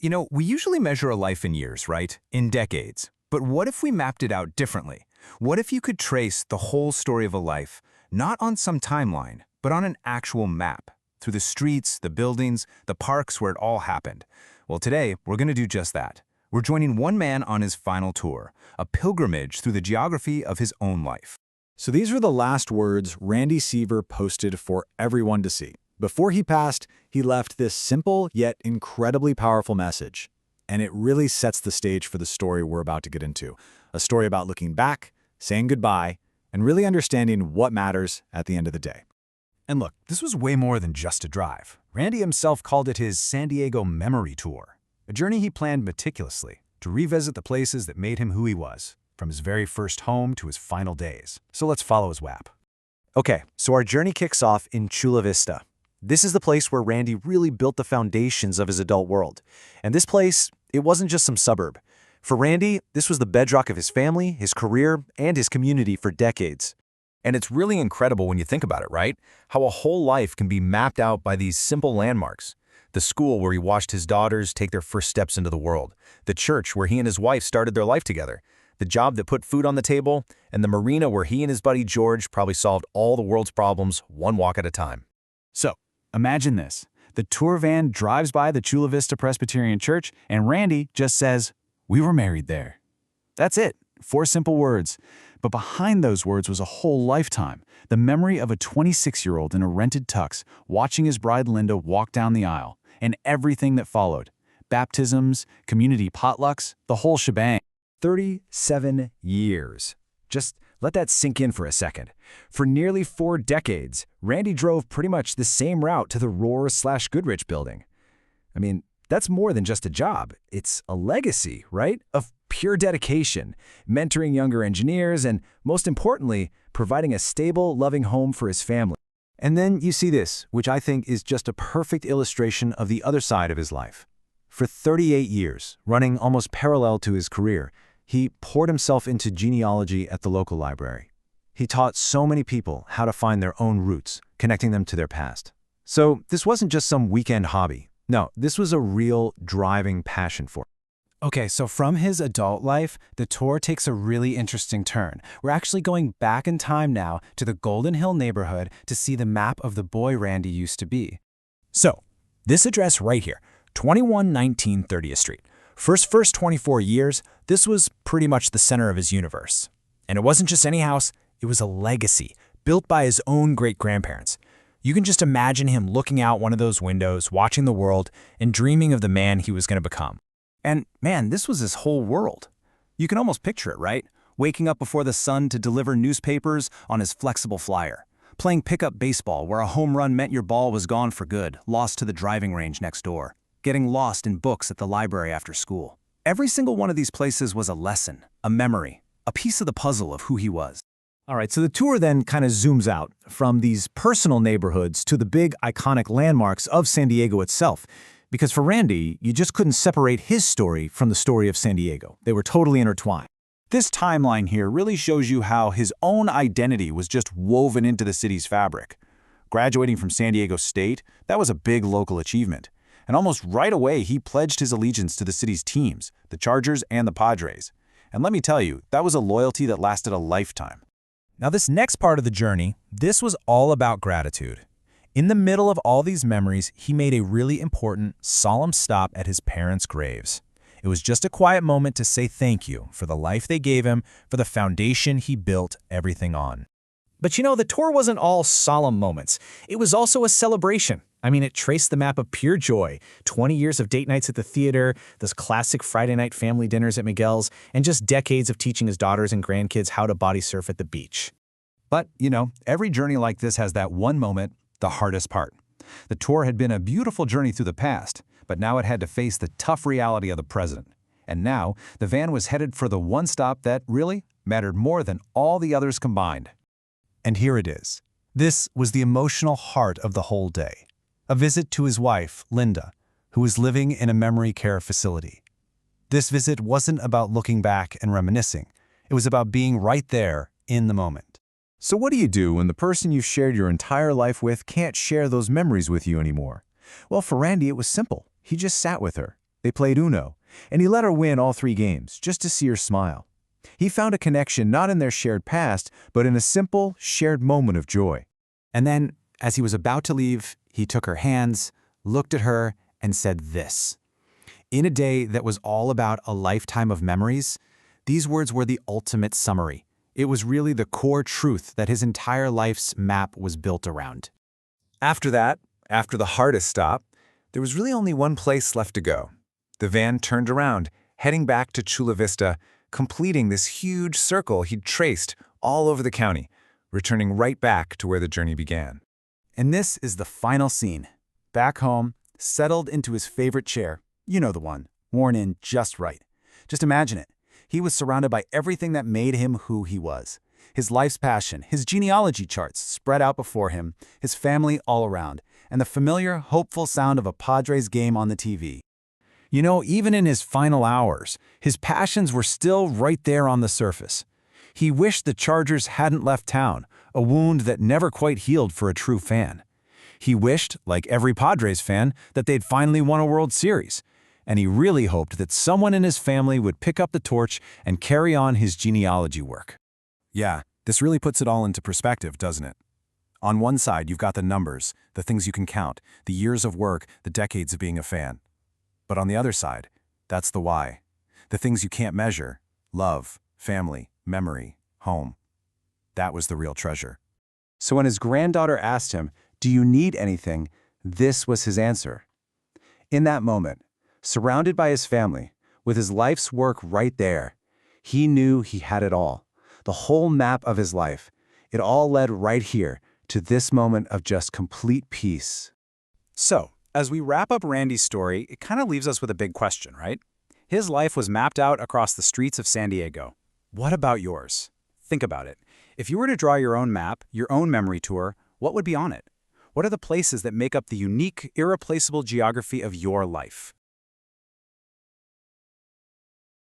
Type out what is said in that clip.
You know, we usually measure a life in years, right? In decades. But what if we mapped it out differently? What if you could trace the whole story of a life, not on some timeline, but on an actual map, through the streets, the buildings, the parks where it all happened? Well, today, we're going to do just that. We're joining one man on his final tour, a pilgrimage through the geography of his own life. So these were the last words Randy Seaver posted for everyone to see. Before he passed, he left this simple yet incredibly powerful message. And it really sets the stage for the story we're about to get into. A story about looking back, saying goodbye, and really understanding what matters at the end of the day. And look, this was way more than just a drive. Randy himself called it his San Diego Memory Tour, a journey he planned meticulously to revisit the places that made him who he was, from his very first home to his final days. So let's follow his WAP. Okay, so our journey kicks off in Chula Vista. This is the place where Randy really built the foundations of his adult world. And this place, it wasn't just some suburb. For Randy, this was the bedrock of his family, his career, and his community for decades. And it's really incredible when you think about it, right? How a whole life can be mapped out by these simple landmarks. The school where he watched his daughters take their first steps into the world. The church where he and his wife started their life together. The job that put food on the table. And the marina where he and his buddy George probably solved all the world's problems one walk at a time. So, imagine this. The tour van drives by the Chula Vista Presbyterian Church, and Randy just says, "We were married there." That's it. 4 simple words. But behind those words was a whole lifetime. The memory of a 26-year-old in a rented tux watching his bride Linda walk down the aisle, and everything that followed. Baptisms, community potlucks, the whole shebang. 37 years. Just let that sink in for a second. For nearly 4 decades, Randy drove pretty much the same route to the Roar/Goodrich building. I mean, that's more than just a job. It's a legacy, right? Of pure dedication, mentoring younger engineers, and most importantly, providing a stable, loving home for his family. And then you see this, which I think is just a perfect illustration of the other side of his life. For 38 years, running almost parallel to his career, he poured himself into genealogy at the local library. He taught so many people how to find their own roots, connecting them to their past. So this wasn't just some weekend hobby. No, this was a real driving passion for him. Okay, so from his adult life, the tour takes a really interesting turn. We're actually going back in time now to the Golden Hill neighborhood to see the map of the boy Randy used to be. So, this address right here, 2119 30th Street. For his first 24 years, this was pretty much the center of his universe. And it wasn't just any house, it was a legacy built by his own great-grandparents. You can just imagine him looking out one of those windows, watching the world, and dreaming of the man he was going to become. And man, this was his whole world. You can almost picture it, right? Waking up before the sun to deliver newspapers on his flexible flyer. Playing pickup baseball where a home run meant your ball was gone for good, lost to the driving range next door. Getting lost in books at the library after school. Every single one of these places was a lesson, a memory, a piece of the puzzle of who he was. All right, so the tour then kind of zooms out from these personal neighborhoods to the big iconic landmarks of San Diego itself. Because for Randy, you just couldn't separate his story from the story of San Diego. They were totally intertwined. This timeline here really shows you how his own identity was just woven into the city's fabric. Graduating from San Diego State, that was a big local achievement. And almost right away, he pledged his allegiance to the city's teams, the Chargers and the Padres. And let me tell you, that was a loyalty that lasted a lifetime. Now this next part of the journey, this was all about gratitude. In the middle of all these memories, he made a really important, solemn stop at his parents' graves. It was just a quiet moment to say thank you for the life they gave him, for the foundation he built everything on. But you know, the tour wasn't all solemn moments. It was also a celebration. I mean, it traced the map of pure joy, 20 years of date nights at the theater, those classic Friday night family dinners at Miguel's, and just decades of teaching his daughters and grandkids how to body surf at the beach. But, you know, every journey like this has that one moment, the hardest part. The tour had been a beautiful journey through the past, but now it had to face the tough reality of the present. And now, the van was headed for the one stop that really mattered more than all the others combined. And here it is. This was the emotional heart of the whole day. A visit to his wife, Linda, who was living in a memory care facility. This visit wasn't about looking back and reminiscing. It was about being right there in the moment. So what do you do when the person you've shared your entire life with can't share those memories with you anymore? Well, for Randy, it was simple. He just sat with her. They played Uno, and he let her win all 3 games just to see her smile. He found a connection not in their shared past, but in a simple, shared moment of joy. And then, as he was about to leave, he took her hands, looked at her, and said this. In a day that was all about a lifetime of memories, these words were the ultimate summary. It was really the core truth that his entire life's map was built around. After that, after the hardest stop, there was really only one place left to go. The van turned around, heading back to Chula Vista, completing this huge circle he'd traced all over the county, returning right back to where the journey began. And this is the final scene. Back home, settled into his favorite chair. You know the one, worn in just right. Just imagine it. He was surrounded by everything that made him who he was. His life's passion, his genealogy charts spread out before him, his family all around, and the familiar, hopeful sound of a Padres game on the TV. You know, even in his final hours, his passions were still right there on the surface. He wished the Chargers hadn't left town, a wound that never quite healed for a true fan. He wished, like every Padres fan, that they'd finally won a World Series. And he really hoped that someone in his family would pick up the torch and carry on his genealogy work. Yeah, this really puts it all into perspective, doesn't it? On one side, you've got the numbers, the things you can count, the years of work, the decades of being a fan. But on the other side, that's the why. The things you can't measure: love, family, memory, home. That was the real treasure. So when his granddaughter asked him, "Do you need anything?" this was his answer. In that moment, surrounded by his family, with his life's work right there, he knew he had it all. The whole map of his life. It all led right here to this moment of just complete peace. So, as we wrap up Randy's story, it kind of leaves us with a big question, right? His life was mapped out across the streets of San Diego. What about yours? Think about it. If you were to draw your own map, your own memory tour, what would be on it? What are the places that make up the unique, irreplaceable geography of your life?